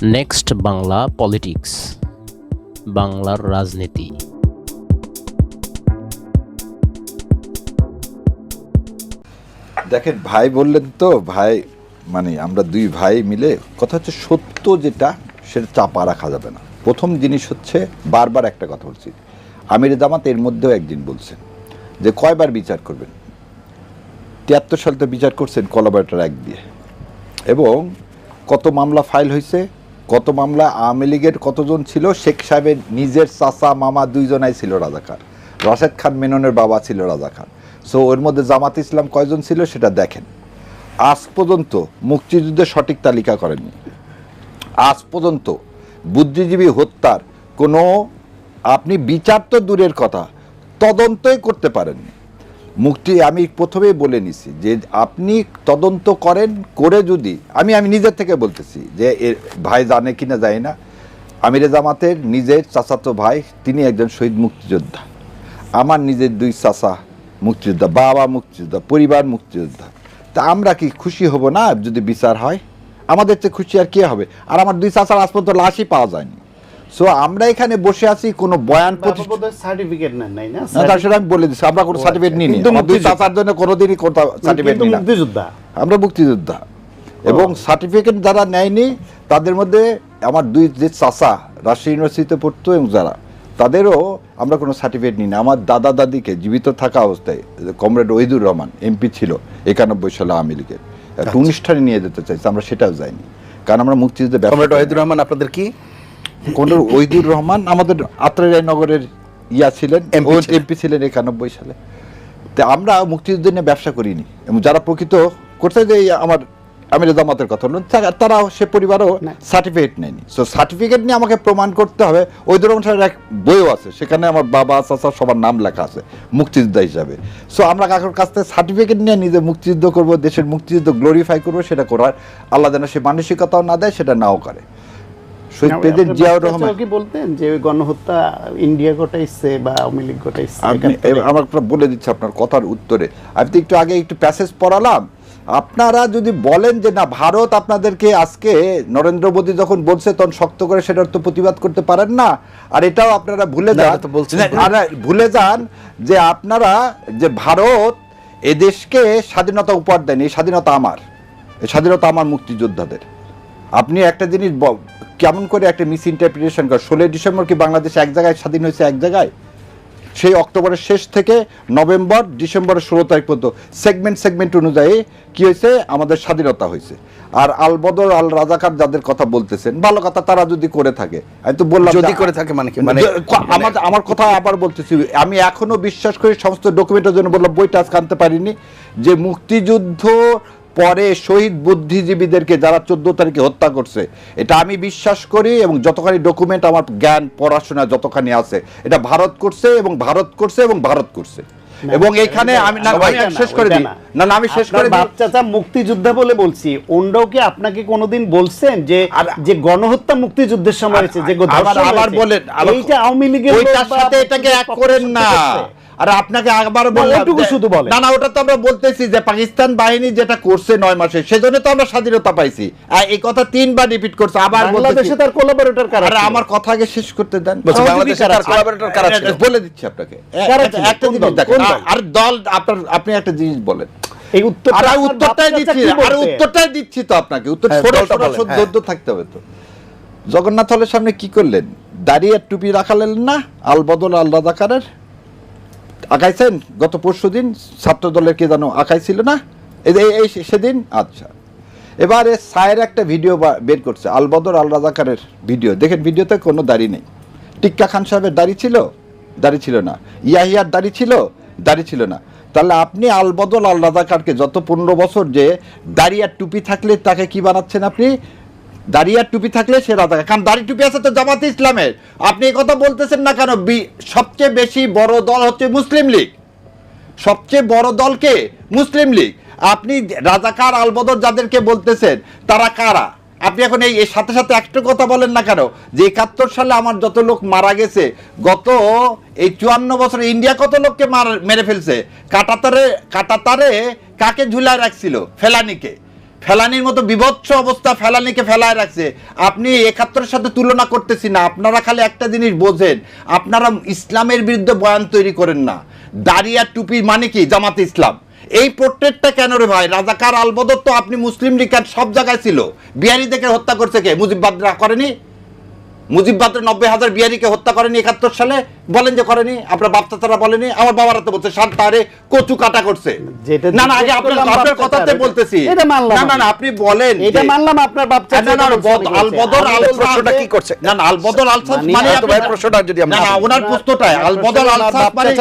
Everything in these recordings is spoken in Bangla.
নেক্সট বাংলা পলিটিক্স, বাংলার রাজনীতি। দেখেন, ভাই বললেন তো, ভাই মানে আমরা দুই ভাই মিলে, কথা হচ্ছে সত্য যেটা সেটা চাপা রাখা যাবে না। প্রথম জিনিস হচ্ছে, বারবার একটা কথা বলছি, আমির জামাত এর মধ্যেও একদিন বলছেন যে কয়বার বিচার করবেন। 73 সালে তো বিচার করছেন কোলাবরেটর অ্যাক্ট দিয়ে, এবং কত মামলা ফাইল হয়েছে, কত মামলা আওয়ামী লীগের কতজন ছিল, শেখ সাহেবের নিজের চাচা মামা দুইজনাই ছিল রাজাকার, রাশেদ খান মেননের বাবা ছিল রাজাকার। সো ওর মধ্যে জামাত ইসলাম কয়জন ছিল সেটা দেখেন। আজ পর্যন্ত মুক্তিযুদ্ধের সঠিক তালিকা করেননি। আজ পর্যন্ত বুদ্ধিজীবী হত্যার কোনো আপনি বিচার তো দূরের কথা, তদন্তই করতে পারেননি। আমি প্রথমেই বলে নিছি যে আপনি তদন্ত করেন, করে যদি আমি নিজের থেকে বলতেছি যে ভাই জানে কিনা জানি না, আমির জামাতের নিজের চাচাতো ভাই তিনি একজন শহীদ মুক্তিযোদ্ধা, আমার নিজের দুই চাচা মুক্তিযোদ্ধা, বাবা মুক্তিযোদ্ধা, পরিবার মুক্তিযোদ্ধা। তা আমরা কি খুশি হব না যদি বিচার হয়? আমাদের চেয়ে খুশি আর কে হবে? আর আমার দুই চাচার আজ পর্যন্ত লাশই পাওয়া যায়নি। সো আমরা এখানে বসে আছি কোনো বয়ান সার্টিফিকেট নেন নাই না? সেটা আমি বলে দিচ্ছি, আমরা কোনো সার্টিফিকেট নিই নি। আমার দুই চাচার জন্য কোনোদিনই কোনো সার্টিফিকেট নিই না। মুক্তিযোদ্ধা, আমরা মুক্তিযোদ্ধা। এবং সার্টিফিকেট যারা নেয়নি তাদের মধ্যে আমার দুই যে চাচা রাজশাহী ইউনিভার্সিটিতে পড়তো, এবং যারা তাদেরও আমরা কোনো সার্টিফিকেট নিই না। আমার দাদা দাদিকে জীবিত থাকা অবস্থায় কমরেড ওহিদুর রহমান এমপি ছিল 91 সালে আওয়ামী লীগের, একটা অনুষ্ঠানে নিয়ে যেতে চাইছে, আমরা সেটাও যাইনি, কারণ আমরা মুক্তিযুদ্ধে। কমরেড ওহিদুর রহমান আপনাদের কি? কমরেড ওহিদুর রহমান আমাদের আত্রাই নগরের ছিলেন, এমপি ছিলেন 91 সালে। তো আমরা মুক্তিযুদ্ধ নিয়ে ব্যবসা করিনি, এবং যারা প্রকৃত করতে যে আমার আমির জামাতের কথা বলুন, তারাও সে পরিবারও সার্টিফিকেট নেয়নি। সো সার্টিফিকেট নিয়ে আমাকে প্রমাণ করতে হবে। ওহিদুর রহমান সাহেবের এক বইও আছে, সেখানে আমার বাবা চাচা সবার নাম লেখা আছে মুক্তিযোদ্ধা হিসাবে। সো আমরা কাকুর কাছ থেকে সার্টিফিকেট নিয়ে নিজে মুক্তিযুদ্ধ করব, দেশের মুক্তিযুদ্ধ গ্লোরিফাই করবো, সেটা করার আল্লাহ যেন সে মানসিকতাও না দেয়, সেটা নাও করে। জিয়াউর রহমান কি বলতেন যে ওই গণহত্যা ইন্ডিয়া ঘটাইছে বা আওয়ামী লীগ ঘটাইছে? আমার বলে দিচ্ছি আপনার কথার উত্তরে। আমি তো একটু আগে একটু প্যাসেজ পড়ালাম। আপনারা যদি বলেন যে না, ভারত আপনাদেরকে আজকে নরেন্দ্র মোদী যখন বলছে তখন শক্ত করে সেটার তো প্রতিবাদ করতে পারেন না। আর এটাও আপনারা ভুলে যান যে আপনারা যে ভারত এদেশকে স্বাধীনতা উপহার দেন, এই স্বাধীনতা আমার, এই স্বাধীনতা আমার মুক্তিযোদ্ধাদের। আপনি একটা জিনিস কেমন করে একটা মিস ইন্টারপ্রিটেশন করেন। 16 ডিসেম্বর কি বাংলাদেশ এক জায়গায় স্বাধীন হয়েছে? এক জায়গায়। সেই অক্টোবরের শেষ থেকে নভেম্বর ডিসেম্বরের 16 তারিখ পর্যন্ত সেগমেন্ট অনুযায়ী কি হয়েছে, আমাদের স্বাধীনতা হয়েছে। আর আল বদর আল রাজাকার যাদের কথা বলতেছেন, ভালো কথা, তারা যদি করে থাকে, আমি তো বললাম যদি করে থাকে মানে কি, মানে আমার কথা আবার বলতেছি, আমি এখনো বিশ্বাস করি, সমস্ত ডকুমেন্টের জন্য বললাম, বইটা আজকে আনতে পারিনি, যে মুক্তিযুদ্ধ পরে শহীদ বুদ্ধিজীবীদেরকে যারা 14 তারিখে হত্যা করছে, এটা আমি বিশ্বাস করি, এবং যতখানি ডকুমেন্ট আমার জ্ঞান পড়াশোনা যতখানি আছে, এটা ভারত করছে এবং ভারত করছে এবং ভারত করছে। এবং এখানে আমি শেষ করে দিই, না আমি শেষ করে দিই। চাচা মুক্তিযোদ্ধা বলে বলছি, ওনরাও কি আপনাকে কোনোদিন বলছেন যে যে গণহত্যা মুক্তিযুদ্ধের সময় হয়েছে, যে আবার বলেন এইটা আওয়ামী লীগের সাথে এটাকে এক করেন না। আর আপনাকে আবার শুধু বলেন না, ওটা তো আমরা বলতেছি যে পাকিস্তান বাহিনী যেটা করছে 9 মাসে, সেজন্য তো আমরা স্বাধীনতা পাইছি। এই কথা 3 বার রিপিট করছে। আবার বাংলাদেশে তার কোলাবরেটর কারা? আরে আমার কথা আগে শেষ করতে দেন। বাংলাদেশে তার কোলাবরেটর কারা ছিল বলে দিচ্ছি আপনাকে। একটা জিনিস দেখেন, আর দল আপনি একটা জিনিস বলেন, এই উত্তরটাই দিচ্ছি তো আপনাকে। উত্তর সদ্য থাকতে হবে তো। জগন্নাথ হলের সামনে কি করলেন? দাঁড়িয়ে টুপি রাখালেন না, আল বদল আল রাজাকারের আঁকাইছেন গত পরশুদিন, ছাত্র দলের কে জানো আঁকাইছিল না এই সেদিন? আচ্ছা, এবারে সায়ের একটা ভিডিও বের করছে, আল বদর আল রাজাকারের ভিডিও দেখেন। ভিডিওতে কোনো দাড়ি নেই। টিক্কা খান সাহেবের দাড়ি ছিল? দাড়ি ছিল না। ইয়াহিয়ার দাড়ি ছিল? দাড়ি ছিল না। তাহলে আপনি আল বদল আল রাজাকারকে যত 15 বছর যে দাড়ি আর টুপি থাকলে তাকে কি বানাচ্ছেন আপনি? দাড়ি আর টুপি থাকলে সে রাজাকার। কারণ দাড়ি টুপি আছে তো জামাতে ইসলামের। আপনি এই কথা বলতেছেন না কেন? সবচেয়ে বেশি বড় দল হচ্ছে মুসলিম লীগ। সবচেয়ে বড় দলকে মুসলিম লীগ। আপনি রাজাকার আলবদর যাদেরকে বলতেছেন তারা কারা? আপনি এখন এই সাথে সাথে একটা কথা বলেন না কেন যে 71 সালে আমার যত লোক মারা গেছে, গত এই 54 বছরে ইন্ডিয়া কত লোককে মেরে ফেলছে? কাটাতারে কাকে ঝুলায় রাখছিল? ফেলানির মতো বিভৎস অবস্থা ফেলানিকে ফেলায় রাখছে। আপনি 71-এর সাথে তুলনা করতেছি না, আপনারা খালি একটা জিনিস বোঝেন, আপনারা ইসলামের বিরুদ্ধে বয়ান তৈরি করেন না। দাড়ি আর টুপি মানে কি? জামাতে ইসলাম। এই পোর্ট্রেটটা কেন রে ভাই? রাজাকার আলবদর তো আপনি মুসলিম লীগ সব জায়গায় ছিল। বিহারি দেখে হত্যা করছে কে? মুজিববাদরা করেনি? মুজিববাদের 90,000 বিহারিকে হত্যা করেনি 71 সালে? বলেন যে করেনি? আপনার বাপ চাচারা বলেনি? আমার বাবারা তো বলছে শান্তারে কচু কাটা করছে। না না আগে আপনার কথাতে বলতেছি। না আপনি বলেন। এটা মানলাম আপনার বাপ চাচা। না আলবদর প্রশ্নটা কি করছে? না আলবদর আলসাস মানে আপনার প্রশ্নটা যদি আমরা না ওনার প্রশ্নটাই আলবদর আলসাস মানে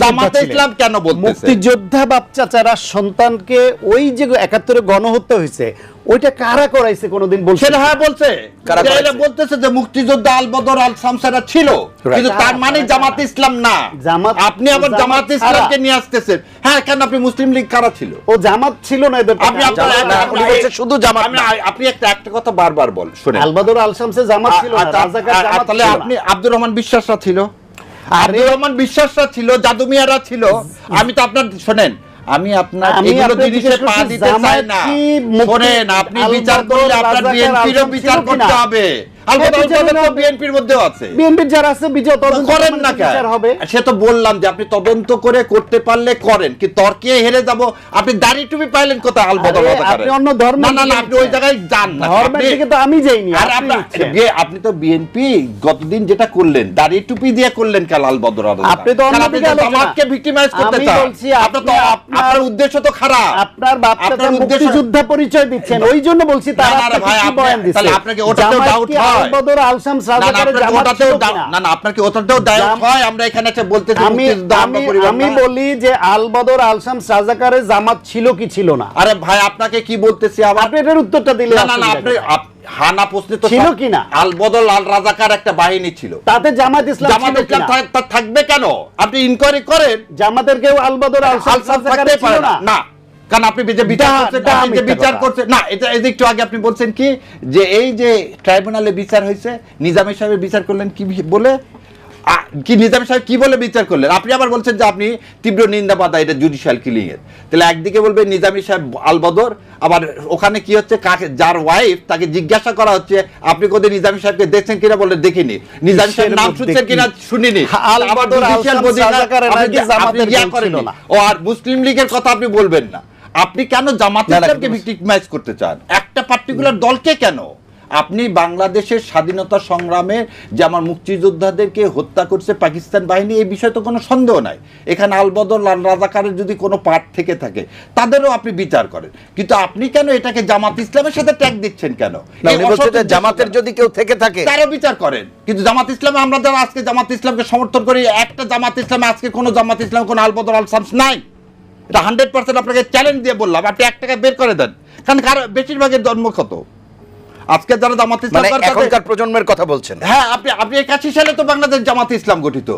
জামাতে ইসলাম কেন বলতেছে? মুক্তিযোদ্ধা বাপ চাচারা সন্তানকে ওই যে 71-এ গণহত্যা হয়েছে ওইটা কারা করাইছে কোনোদিন বলছে? সেটা হ্যাঁ বলছে। এরা বলতেছে যে মুক্তিযোদ্ধা আলবদর আল শামসারা ছিল, কিন্তু তার মানে জামাতে ইসলাম না। আপনি আবার জামাতে ইসলামকে নিয়ে আসতেছেন। হ্যাঁ কেন? আপনি মুসলিম লীগ কারা ছিল? ও জামাত ছিল না এদের। শুধু জামাত। আপনি একটা কথা বারবার বল শুনেন, আলবদর আল শামসে জামাত ছিল না, রাজাকার জামাত। তাহলে আপনি আব্দুর রহমান বিশ্বাসরা ছিল, আব্দুর রহমান বিশ্বাসরা ছিল, জাদু মিয়ারা ছিল। আমি তো আপনার শোনেন, আমি আপনার এগুলো জিনিসে পা দিতে চাই না। শোনেন, আপনি বিচার করলে আপনার বিএনপিরও বিচার করতে হবে। বিএনপির মধ্যেও আছে, বিএনপির যারা আছে বিজয় তদন্ত করেন না কেন? সে তো বললাম যে আপনি তদন্ত করে করতে পারলে করেন, কি তর্কে হেরে যাব? আপনি দাড়ি টুপি পাইলেন কোথায়? আলবদর আপনি অন্য ধর্ম। না আপনি ওই জায়গায় যান না, ধর্মের দিকে তো আমি যাইনি। আর আপনি তো বিএনপি গতদিন যেটা করলেন দাড়ি টুপি দিয়ে করলেন কেন? আলবদর আপনি তো অন্য দিকে আমাকে ভিক্টিমাইজ করতে চান। আপনার উদ্দেশ্য তো খারাপ। আপনার বাপ চাচা মুক্তিযোদ্ধা পরিচয় দিচ্ছেন, ওই জন্য বলছি তারা কি বয়ান দিচ্ছে। তাহলে আপনাকে ওটাতেও ডাউট হয়? আলবদর আল শামস রাজাকারের জামাত ছিল না? না আপনাকে ওটাতেও ডাউট হয়? আমরা এখানে একটা বলতেছি আমি বলি যে আলবদর আল শামস রাজাকারের জামাত ছিল কি ছিল না? আরে ভাই আপনাকে কি বলতেছি আবার? আপনি এর উত্তরটা দিলে না আপনি হানা প্রশ্ন তো ছিল কি না? আলবদর আল রাজাকার একটা বাহিনী ছিল, তাতে জামাত ইসলাম থাকবে কেন? আপনি ইনকোয়ারি করেন। জামাতের কেউ আলবদর আল শামস রাজাকারের ছিল না? না কারণ আপনি বিচার করছেন না। এটা একটু আগে আপনি বলছেন কি যে এই যে ট্রাইব্যুনালে বিচার হয়েছে, নিজামী সাহেবের বিচার করলেন কি বলে? কি নিজামী সাহেব কি বলে বিচার করলেন? আপনি আবার বলছেন যে আপনি তীব্র নিন্দাবাদ এটা জুডিশিয়াল কিলিং এর। তাহলে একদিকে বলবেন নিজামী সাহেব আলবদর, আবার ওখানে কি হচ্ছে কাকে যার ওয়াইফ তাকে জিজ্ঞাসা করা হচ্ছে আপনি কোথায় নিজামী সাহেবকে দেখছেন কিনা? বলে দেখিনি। নিজামী সাহেব নাম শুনছেন কিনা? শুনিনি। আবার জুডিশিয়াল করেনি। ও আর মুসলিম লীগের কথা আপনি বলবেন না। আপনি কেন জামাত ইসলামকে ভিক্টিমাইজ করতে চান? একটা পার্টিকুলার দলকে কেন? আপনি বাংলাদেশের স্বাধীনতা সংগ্রামে যে আমার মুক্তিযোদ্ধাদেরকে হত্যা করছে পাকিস্তান বাহিনী, এই বিষয়ে তো কোনো সন্দেহ নাই। এখানে আলবদর রাজাকারের যদি কোনো পার্ট থেকে থাকে তাদেরও আপনি বিচার করেন, কিন্তু আপনি কেন এটাকে জামাত ইসলামের সাথে ট্যাগ দিচ্ছেন কেন? জামাতের যদি কেউ থেকে থাকে তারও বিচার করেন, কিন্তু জামাত ইসলামে আমরা যারা আজকে জামাত ইসলামকে সমর্থন করি, একটা জামাত ইসলামে আজকে কোনো জামাত ইসলাম কোনো আলবদর আল শামস নাই। এটা 100% আপনাকে চ্যালেঞ্জ দিয়ে বললাম। আপনি 1 টাকা বের করে দেন, কারণ বেশিরভাগের জন্ম কত আজকে যারা জামাত ইসলাম এখনকার প্রজন্মের কথা বলছেন। হ্যাঁ আপনি 81 সালে তো বাংলাদেশ জামাত ইসলাম গঠিত।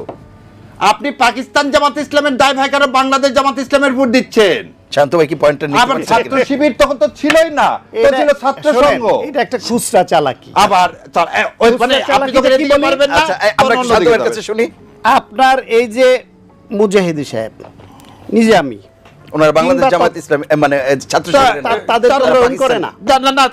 আপনি পাকিস্তান জামাত ইসলামের দায় ভাই কারণ বাংলাদেশ জামাত ইসলামের ভোট দিচ্ছেন। শান্ত ভাই কি পয়েন্টটা নিতে আবার ছাত্র শিবির তখন তো ছিলই না, তো ছিল ছাত্র সংঘ। এটা একটা খুচরা চালাকি। আবার ওই মানে আপনি তো কি পারবেন না। আচ্ছা আমরা শান্ত ভাইয়ের কাছে শুনি। আপনার এই যে মুজাহিদি সাহেব নিজামী ওনারা বাংলাদেশ জামাত ইসলাম মানে ছাত্র তাদের অনুকরণ করে না। না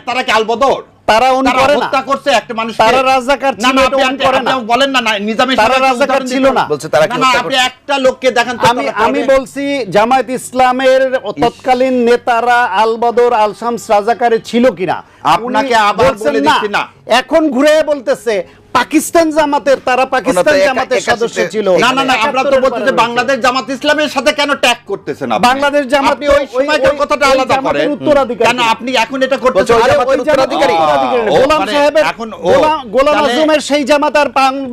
তারা কি আলবদর? তারা অনুকরণ হত্যা করছে একটা মানুষ। তারা রাজাকার ছিল, এটা অনুকরণ না। বলেন না নিজামী তারা রাজাকার ছিল না বলছে তারা কি হত্যা করছে? আপনি একটা লোককে দেখেন তো। আমি বলছি জামায়াত ইসলামের তৎকালীন নেতারা আলবদর আল শামস রাজাকারে ছিল কিনা আপনাকে আবার বলে দিচ্ছি না। এখন ঘুরে বলতেছে পাকিস্তান জামাতের, তারা পাকিস্তান জামাতের সদস্য ছিল। না আমরা তো বলতেছি বাংলাদেশ জামাত ইসলামের সাথে কেন ট্যাগ করতেছেন আপনি? বাংলাদেশ জামাত আপনি ওই সময়কার কথাটা আলাদা করেন কেন? আপনি এখন এটা করতেছেন উত্তরাধিকারী গোলাম সাহেবের, এখন গোলাম আজমের সেই জামাত আর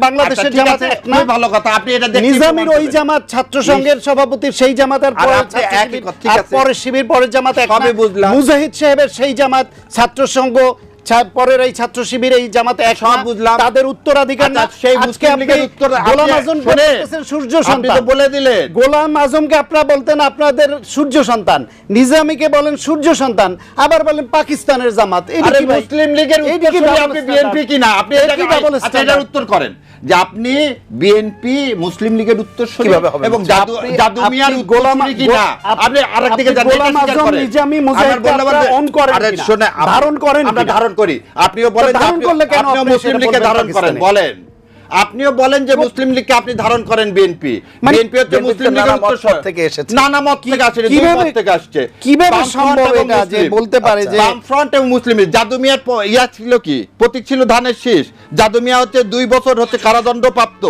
বাংলাদেশের জামাত এক না। ভালো কথা। আপনি এটা দেখেন নিজামীর ওই জামাত ছাত্র সংঘের সভাপতির সেই জামাত আর পরে শিবির পরের জামাত এক না। মুজাহিদ সাহেবের সেই জামাত ছাত্র সংঘ পরের এই ছাত্র শিবির এই জামাতে এক সব বুঝলাম। তাদের উত্তরাধিকার না। আচ্ছা, সেই আজকে মুসলিম আপনি লীগের উত্তর গোলাম আজমকে বলতেছেন সূর্য আপনি সন্তান। তো বলে দিলেন। গোলাম আজমকে আপনারা বলতেন আপনাদের সূর্য সন্তান, নিজামীকে বলেন সূর্য সন্তান, আবার বলেন পাকিস্তানের জামাত। এটা আরে কি ভাই? মুসলিম লীগের এটা উত্তর কি শুনে double আপনি standard? বিএনপি কিনা আপনি এটা কি double আচ্ছা standard? এটার উত্তর করেন যে আপনি বিএনপি মুসলিম লীগের উত্তর শুনে কিভাবে হবে? এবং আপনি- জাদু মিয়ার আপনি উত্তর গোলাম- শুনে কিনা আপনি আরেকদিকে আপনি যান, গোলাম এটা স্বীকার আজম করেন। নিজামী আমার মুজাহিদকে বললে আপনারা বলতে- on করেন আরে কিনা? শুনে ধারণ করেন আমরা কিনা? ধারণ করি। আপনিও বলেন যে ধারণ করলে কেন আপনিও আপনি মুসলিম সেটা লীগকে বলবেন ধারণ করেন পাকিস্তানে? বলেন। আপনিও বলেন যে মুসলিম লীগকে আপনি ধারণ করেন বিএনপি। মানে বিএনপি হচ্ছে BNP মুসলিম নানা লীগের মত উত্তর থেকে এসেছে। নানা মত থেকে আসছে, দুই কিভাবে- মত থেকে আসছে। কিভাবে বামফ্রন্ট সম্ভব এবং এটা যে মুসলিম। বলতে পারে যে বামফ্রন্ট এবং মুসলিম লীগ। জাদু মিয়ার ইয়া ছিল কি প্রতীক ছিল ধানের শীষ। জাদু মিয়া হচ্ছে 2 বছর হচ্ছে কারাদণ্ডপ্রাপ্ত।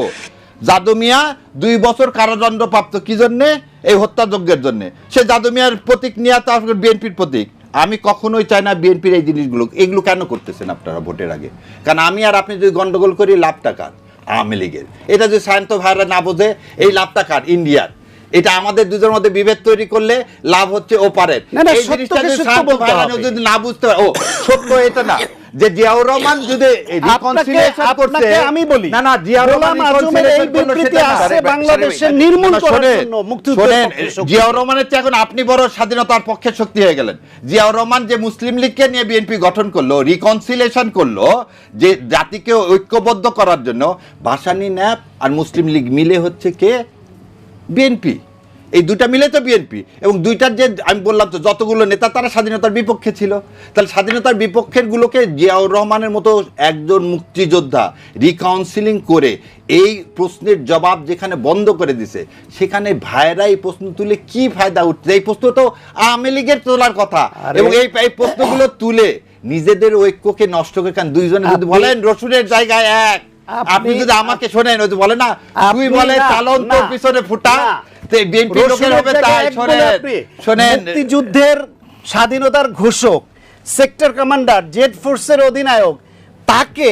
জাদু মিয়া 2 বছর কারাদণ্ডপ্রাপ্ত কি জন্য? এই হত্যাযজ্ঞের জন্য। সে জাদু মিয়ার প্রতীক নিয়ে তার বিএনপির প্রতীক। আমি কখনোই চাই না বিএনপির এই জিনিসগুলো এগুলো কেন করতেছেন আপনারা ভোটের আগে? কারণ আমি আর আপনি যদি গন্ডগোল করি লাভ টাকার আওয়ামী লীগের, এটা যদি সায়ন্ত ভাইরা না বোঝে এই লাভ টাকার ইন্ডিয়ার, এটা আমাদের দুজনের মধ্যে বিভেদ তৈরি করলে লাভ হচ্ছে ওপারের। না, না, এই সত্যকে জিনিসটা যদি সত্য সায়ন্ত বলতে ভাইরা হবে। যদি না বুঝতে পারে, ও সত্য এটা না যে জিয়াউর রহমান যদি reconciliation করতে, আপনাকে আমি বলি না না জিয়াউর রহমান গোলাম আজমের এই reconciliation করলো বিবৃতি সেটা না। আসছে আরে, বাংলাদেশের আরে, নির্মূল না, করার শোনেন, জন্য, মুক্তিযুদ্ধের শোনেন, পক্ষে শক্তি। জিয়াউর রহমানের চেয়ে এখন আপনি বড় স্বাধীনতার পক্ষে শক্তি হয়ে গেলেন। জিয়াউর রহমান যে মুসলিম লীগকে নিয়ে বিএনপি গঠন করলো, রিকনসিলিয়েশন করলো, যে জাতিকে ঐক্যবদ্ধ করার জন্য, ভাসানী ন্যাপ আর মুসলিম লীগ মিলে হচ্ছে কে? বিএনপি। এই দুটা মিলে তো বিএনপি। এবং দুইটার যে আমি বললাম তো যতগুলো নেতা তারা স্বাধীনতার বিপক্ষে ছিল। তাহলে স্বাধীনতার বিপক্ষের গুলোকে জিয়াউর রহমানের মতো একজন মুক্তিযোদ্ধা রিকাউন্সিলিং করে এই প্রশ্নের জবাব যেখানে বন্ধ করে দিছে, সেখানে ভাইরা এই প্রশ্ন তুলে কি ফায়দা উঠছে? এই প্রশ্ন তো আওয়ামী লীগের তোলার কথা। এবং এই প্রশ্নগুলো তুলে নিজেদের ঐক্যকে নষ্ট করে, কারণ দুইজনে যদি বলেন রসুনের জায়গায় এক, আপনি যদি আমাকে শোনেন ওই যে বলে না তুই বলে চালন তোর পিছনে ফুটা, বিএনপি লোকের হবে তাই। শোনেন মুক্তিযুদ্ধের স্বাধীনতার ঘোষক, সেক্টর কমান্ডার, জেড ফোর্সের অধিনায়ক, তাকে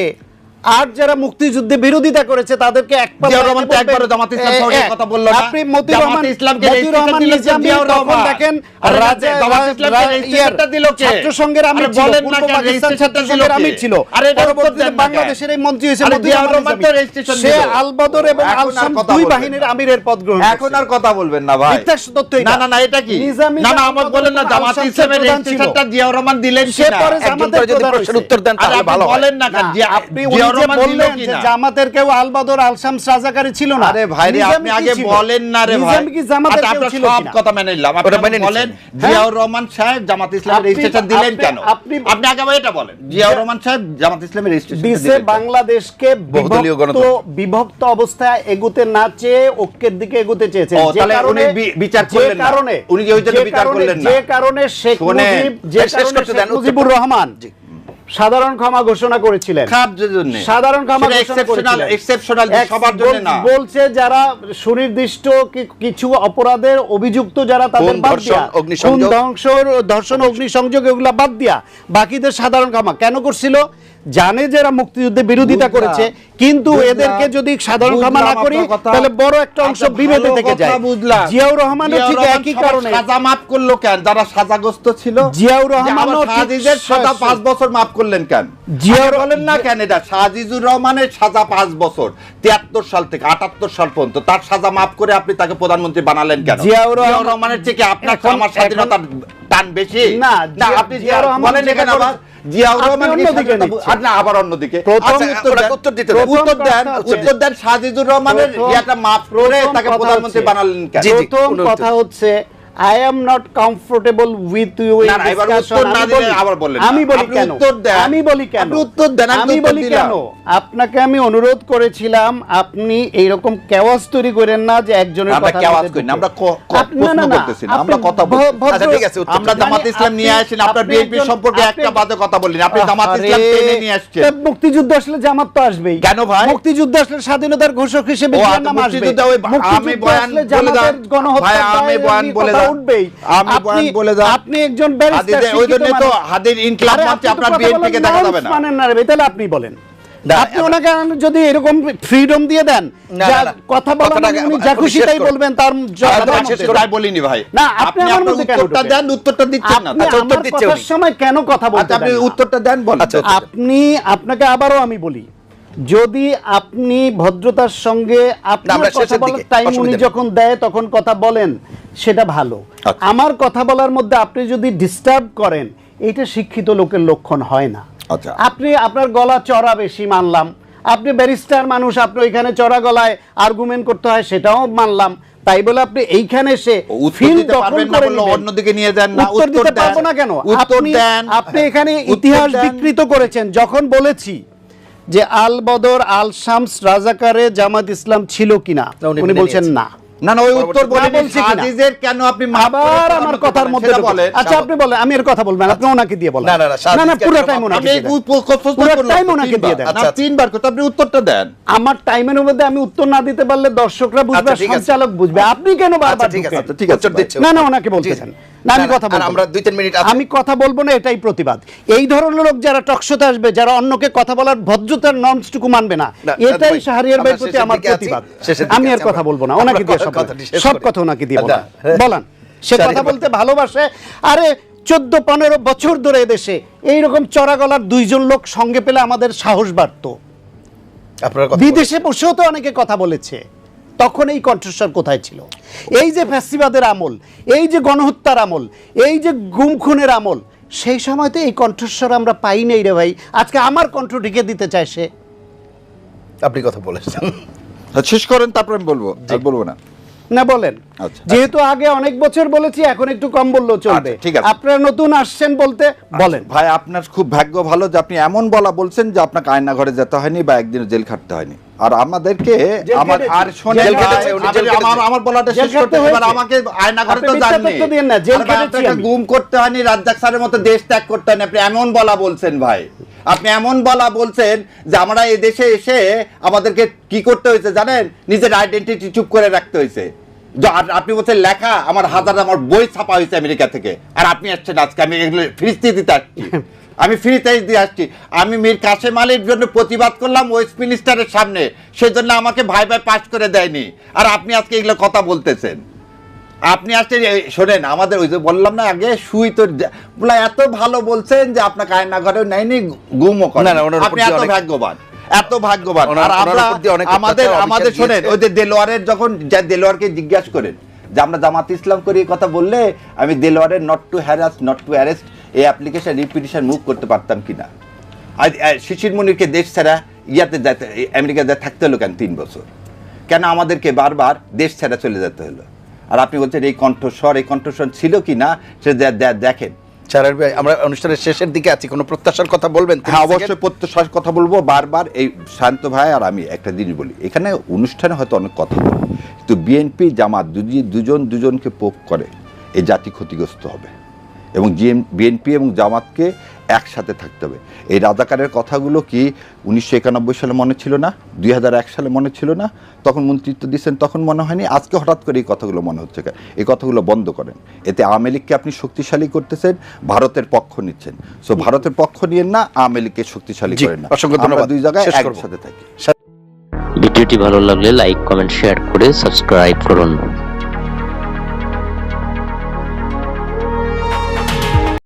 আর যারা মুক্তিযুদ্ধে বিরোধিতা করেছে তাদেরকে জিয়াউর রহমান তো একবারও জামাত ইসলাম সঙ্গে কথা বললো না। আপনি মতিউর জামাত রহমান ইসলামকে মতিউর রহমান রেজিস্ট্রেশন দিল নিজামী জিয়াউর তখন রহমান। দেখেন আরে রাজা জামাত ইসলামকে রেজিস্ট্রেশনটা দিল কে? ছাত্র সংঘের আমির আরে ছিল, বলেন না পূর্ব কেন পাকিস্তান ছাত্র রেজিস্ট্রেশনটা দিল সংঘের কে? আমির ছিল। আরে এটা উত্তর পরবর্তীতে দেন না কেন? বাংলাদেশের এই মন্ত্রী হয়েছে আরে মতিউর জিয়াউর রহমান রহমান তো নিজামী। রেজিস্ট্রেশন সে দিল। আল বদর এবং এখন আল আর শাম কথা দুই বলবেন বাহিনীর না। আমিরের পদ গ্রহণ এখন করেছে। আর কথা বলবেন না ভাই। মিথ্যা তথ্য এটা। না না না এটা কি? নিজামী না না যখন আমার পদ বলেন না গ্রহণ জামাত আল শামসের ইসলামের প্রধান ছিল। রেজিস্ট্রেশনটা জিয়াউর রহমান দিলেন সে কিনা? পরে একজন জামাতের করে যদি প্রধান প্রশ্নের হয়েছে। উত্তর দেন আরে তাহলে আপনি ভালো হয়। বলেন না কেন? আপনি উনি জিয়াউর যে রহমান দিল বললেন যে কিনা? জামাতের কেউ আল বদর আল শামস রাজাকারী ছিল না। আরে ভাই রে, নিজামী আপনি কি আগে ছিল? বলেন না রে ভাই। নিজামী কি জামাতের আচ্ছা, কেউ আপনার ছিল সব কিনা? কথা মেনে নিলাম। ওটা আপনি মেনে বলেন নিচ্ছেন। জিয়াউর রহমান সাহেব জামাত ইসলামের আপনি- রেজিস্ট্রেশন দিলেন আপনি- কেন? আপনি- আপনি আগে এটা বলেন জিয়াউর রহমান সাহেব জামাত ইসলামের রেজিস্ট্রেশন দিছে দিলেন কেন? বাংলাদেশকে বহুদলীয় বিভক্ত অবস্থায় এগুতে না চেয়ে ঐক্যের দিকে এগুতে চেয়েছে। ও, তাহলে উনি বিচার করলেন না। উনি যে ওই জন্য বিচার করলেন না। যে কারণে শেখ শোনেন, মুজিব, যে শেষ কারণে করতে শেখ দেন, মুজিবুর রহমান সাধারণ ক্ষমা ঘোষণা করেছিলেন। খারাপের জন্য। সাধারণ ক্ষমা সেটা ঘোষণা করেছিলেন। exceptional, সবার জন্য না। বলছে যারা সুনির্দিষ্ট কিছু অপরাধের অভিযুক্ত যারা তাদের খুন, বাদ ধর্ষণ, দিয়া, অগ্নিসংযোগ। খুন, ধর্ষণ, অগ্নিসংযোগ এগুলা বাদ দিয়া বাকিদের সাধারণ ক্ষমা কেন করছিল? জানে যারা মুক্তিযুদ্ধে বিরোধিতা বুঝলাম, করেছে, কিন্তু বুঝলাম, এদেরকে যদি সাধারণ ক্ষমা না বুঝলাম করি আপনার কথা। তাহলে বড় একটা অংশ আচ্ছা, বিভেদে ভালো থেকে কথা যায়। বুঝলাম। জিয়াউর রহমানও জিয়াউর ঠিক রহমান একই সবার কারণে সাজা মাফ করলো কেন? যারা সাজাগ্রস্ত ছিল। জিয়াউর যে আবার রহমানও ঠিক শাহজিজের সাজা 5 বছর মাফ করলেন কেন? জিয়াউর- বলেন না কেন এটা? শাহজিজুর রহমানের সাজা 5 বছর, 73 সাল থেকে 78 সাল পর্যন্ত, তার সাজা মাফ করে আপনি তাকে প্রধানমন্ত্রী বানালেন কেন? জিয়াউর রহমান- রহমানের থেকে আপনার এখন- আমার স্বাধীনতার টান বেশি না, আপনি জিয়াউর রহমান বলেন যেটা এখানে আবার করেছে- জিয়াউর আপনি রহমান অন্যদিকে নিচ্ছেন। না আবার অন্যদিকে প্রথম আচ্ছা, উত্তর ওনাকে দেন। উত্তর দিতে দেন। প্রথম উত্তর দেন, কথা হচ্ছে- উত্তর দেন। শাহজিজুর রহমানের ইয়াটা মাফ করে প্রথম তাকে কথা প্রধানমন্ত্রী হচ্ছে- বানালেন কেন? জি, জি, প্রথম অনুরোধ কথা হচ্ছে I am not comfortable with you in না, না, এবার discussion. উত্তর না আমি দিলে বলি- আবার বললেন না। আমি বলি আপনি কেন? উত্তর দেন। আমি বলি কেন? আপনি উত্তর দেন, আমি আমি উত্তর বলি দিলাম। কেন? আপনাকে আমি অনুরোধ করেছিলাম আপনি এইরকম কেওয়াজ তৈরি করেন না যে একজনের আমরা কথা কেওয়াজ বলতে করি না, ঢুকে। আমরা না, প্রশ্ন না, না, করতেছি না, আমরা আপনি কথা বলছি। ভদ্র- আচ্ছা, ঠিক আছে, উত্তর আমরা দেন। জামাত ইসলাম নিয়ে আসেন, আপনার বিএনপি সম্পর্কে একটা বাজে কথা বললেন, আপনি জামাত ইসলাম টেনে নিয়ে আসছেন। মুক্তিযুদ্ধ আসলে জামাত তো আসবেই। কেন ভাই? মুক্তিযুদ্ধ আসলে স্বাধীনতার ঘোষক হিসেবে ও, জিয়ার আচ্ছা, নাম আসবে। মুক্তিযুদ্ধ ওই আমি মুক্তিযুদ্ধ বয়ান আসলে বলে জামাতের দাও। গণহত্যা ভাই, আমি বয়ান বলে দাও। উঠবেই। আমি বয়ান বলে দাও। আপনি একজন ব্যারিস্টার, হাদিদের ওই জন্য তো হাদির ইনকিলাব মঞ্চে আপনার বিএনপি কে দেখা যাবে না। মানেন না রে ভাই, তাহলে আপনি বলেন। না, আপনি ওনাকে যদি এরকম ফ্রিডম দিয়ে দেন, না, যা না, না। কথা বলার কথাটাকে উনি আপনি যা খুশি শেষ তাই করুন। বলবেন, তার আমি শেষ করে বলিনি ভাই। না, আপনি আমার আপনার মধ্যে কেন উত্তরটা ঢোকেন? দেন, উত্তরটা দিচ্ছেন না। আপনি আচ্ছা, উত্তর আমার দিচ্ছে কথার উনি। সময় কেন কথা বলতে আচ্ছা, আপনি দেন না? উত্তরটা দেন, বলেন। আচ্ছা, আপনাকে আবারও আমি বলি, যদি আপনি ভদ্রতার সঙ্গে আপনার আমরা কথা শেষের বলার দিকে, টাইম অসুবিধা উনি নেই। যখন দেয় তখন কথা বলেন, সেটা ভালো। আচ্ছা। আমার কথা বলার মধ্যে আপনি যদি ডিস্টার্ব করেন, এটা শিক্ষিত লোকের লক্ষণ হয় না। আচ্ছা। আপনি আপনার গলা চড়া বেশি মানলাম, আপনি ব্যারিস্টার মানুষ, আপনি ওইখানে চড়া গলায় আর্গুমেন্ট করতে হয় সেটাও মানলাম, তাই বলে আপনি এইখানে এসে উত্তর ফিল্ড দিতে দখল পারবেন না করে বললে নেবেন। অন্যদিকে নিয়ে যান না। উত্তর দিতে দেন। পারবো না কেন? উত্তর আপনি দেন। আপনি এখানে উত্তর ইতিহাস দেন। বিকৃত করেছেন। যখন বলেছি যে আল বদর আল শামস রাজাকারে জামাত ইসলাম ছিল কিনা, না, উনি উনি মেনে বলছেন নিয়েছেন। না। না না, ওই উত্তর না বলেন। বলছি কিনা? হাদিসের কেন আপনি মাফ করে আবার দিতে আমার পারেন? কথার মধ্যে সেটা ঢোকেন। বলেন। আচ্ছা, আপনি বলেন, আমি এর কথা বলবেন, আপনি ওনাকে দিয়ে বলেন। না, না, না, না না, শাহজিদকে পুরো কেন টাইম মাফ ওনাকে আমি দিয়ে দেন। প্রশ্ন পুরো করলাম টাইম তো ওনাকে তিনবার। দিয়ে দেন। না, আচ্ছা, আচ্ছা। তিনবার করতে আপনি উত্তরটা দেন। আমার টাইমের মধ্যে আমি উত্তর না দিতে পারলে দর্শকরা বুঝবে, আচ্ছা, ঠিক আছে। সঞ্চালক বুঝবে। আপনি কেন বারবার আচ্ছা, ঠিক আছে, ঢোকেন? ঠিক আছে, উত্তর দিচ্ছি। না না, ওনাকে বলতে জি, দেন। না, আমি না, কথা আর বলবো। আমরা 2-3 মিনিট আছে। আমি কথা বলবো না, এটাই প্রতিবাদ। এই ধরনের লোক যারা টকশোতে আসবে, যারা অন্যকে কথা বলার ভদ্রতার নর্মসটুকু মানবে না, না, এটাই ভাই, শাহরিয়ার আমরা ভাইয়ের প্রতি শেষের আমার দিকে আছি, প্রতিবাদ। শেষের দিকে আমি আর আছি কথা আমরা। বলবো না, ওনাকে দিয়ে সব কথাটি শেষ সব করি। কথা ওনাকে দিয়ে আচ্ছা, বলেন। বলেন, সে কথা শাহরিয়ার বলতে ভালোবাসে। আরে 14-15 বছর ধরে এদেশে এইরকম চড়া গলার দুইজন লোক সঙ্গে পেলে আমাদের সাহস বাড়তো। আপনার কথা বিদেশে বসেও তো অনেকে কথা বলেছে, তখন এই কণ্ঠস্বর কোথায় ছিল? এই যে ফ্যাসিবাদের আমল, এই যে গণহত্যার আমল, এই যে গুম খুনের আমল, সেই সময় তো এই কণ্ঠস্বর আমরা পাই নাই রে ভাই। আজকে আমার কণ্ঠ ঢেকে দিতে চায় সে। আপনি কথা বলেছেন। শেষ করেন, তারপর আমি বলবো। আর বলবো না। না, বলেন। আচ্ছা। যেহেতু আগে অনেক বছর বলেছি, এখন একটু কম বললেও চলবে। আচ্ছা, ঠিক আছে। আপনারা নতুন আসছেন বলতে বলেন। ভাই, আপনার খুব ভাগ্য ভালো যে আপনি এমন বলা বলছেন যে আপনাকে আয়না ঘরে যেতে হয়নি বা একদিন জেল খাটতে হয়নি। আর আমাদেরকে জেল আমার খেটেছি। আর শোনেন জেল ভাই, খেটেছে, উনি জেল আমার- খেটেছে। আমার বলাটা জেল শেষ করতে খেটতে এবার হয়েছে। আমাকে আয়না ঘরে আপনি তো মিথ্যা যাননি। তথ্য দিয়েন না, জেল আর ভাই, খেটেছি আপনাকে আমি। গুম করতে হয়নি, রাজ্জাক স্যারের মতো দেশ ত্যাগ করতে হয়নি। আপনি এমন বলা বলছেন ভাই, আপনি এমন বলা বলছেন যে আমরা এই দেশে এসে আমাদেরকে কি করতে হয়েছে জানেন? নিজের আইডেন্টিটি চুপ করে রাখতে হয়েছে। আর আপনি বলছেন লেখা আমার আমার বই ছাপা হয়েছে আমেরিকা থেকে, আর আপনি আসছেন আজকে আমি এগুলো ফিরিস্তি দিতে আসছি। আমি ফ্রিতে দিয়ে আসছি। আমি মীর কাসেম আলীর জন্য প্রতিবাদ করলাম ওয়েস্টমিনিস্টারের সামনে, সেজন্য আমাকে ভাই ভাই পাস করে দেয়নি। আর আপনি আজকে এগুলো কথা বলতেছেন। আপনি আসছেন, শোনেন, আমাদের ওই যে বললাম না আগে, সুই তো বলে এত ভালো বলছেন যে আপনাকে আয়না ঘরেও নেয়নি, গুমও করেন। না, না, ওনার উপর আপনি দিয়ে এত অনেক- ভাগ্যবান, এত ভাগ্যবান। ওনার- আর ওনার আমরা উপর দিয়ে অনেক আমাদের অত্যাচার, আমাদের অবিচার শোনেন, দিয়েছে। ওই যে দেলোয়ারের যখন দেলোয়ারকে জিজ্ঞাসা করেন যে আমরা জামাত ইসলাম করি এই কথা বললে আমি দেলোয়ারের not to harass not to arrest এই অ্যাপ্লিকেশন রিপিটিশন মুভ করতে পারতাম কিনা। আর শিশির মনিরকে দেশ ছাড়া আমেরিকা যা থাকতে হলো কেন 3 বছর? কেন আমাদেরকে বারবার দেশ ছাড়া চলে যেতে হলো? আর আপনি বলছেন এই কণ্ঠস্বর ছিল কি না সে দেখেন। শাহরিয়ার ভাই, আমরা অনুষ্ঠানের শেষের দিকে আছি, কোনো প্রত্যাশার কথা বলবেন? হ্যাঁ, অবশ্যই প্রত্যাশার কথা বলবো। বারবার এই শান্ত ভাই আর আমি একটা জিনিস বলি, এখানে অনুষ্ঠানে হয়তো অনেক কথা বলি, কিন্তু বিএনপি জামাত দুজন দুজনকে পোক করে এই জাতি ক্ষতিগ্রস্ত হবে। এবং বিএনপি এবং জামাতকে একসাথে থাকতে হবে। এই রাজাকারের কথাগুলো কি 1991 সালে মনে ছিল না? 2001 সালে মনে ছিল না? তখন মন্ত্রিত্ব দিচ্ছেন, তখন মনে হয়নি? আজকে হঠাৎ করে এই কথাগুলো মনে হচ্ছে কেন? এই কথাগুলো বন্ধ করেন। এতে আওয়ামী লীগকে আপনি শক্তিশালী করতেছেন, ভারতের পক্ষ নিচ্ছেন। সো ভারতের পক্ষ নিয়েন না, আওয়ামী লীগকে শক্তিশালী জি, করেন না। অসংখ্য আমরা ধন্যবাদ। 2 জায়গায় শেষ করব। একসাথে থাকি। ভিডিওটি ভালো লাগলে লাইক কমেন্ট শেয়ার করে সাবস্ক্রাইব করুন।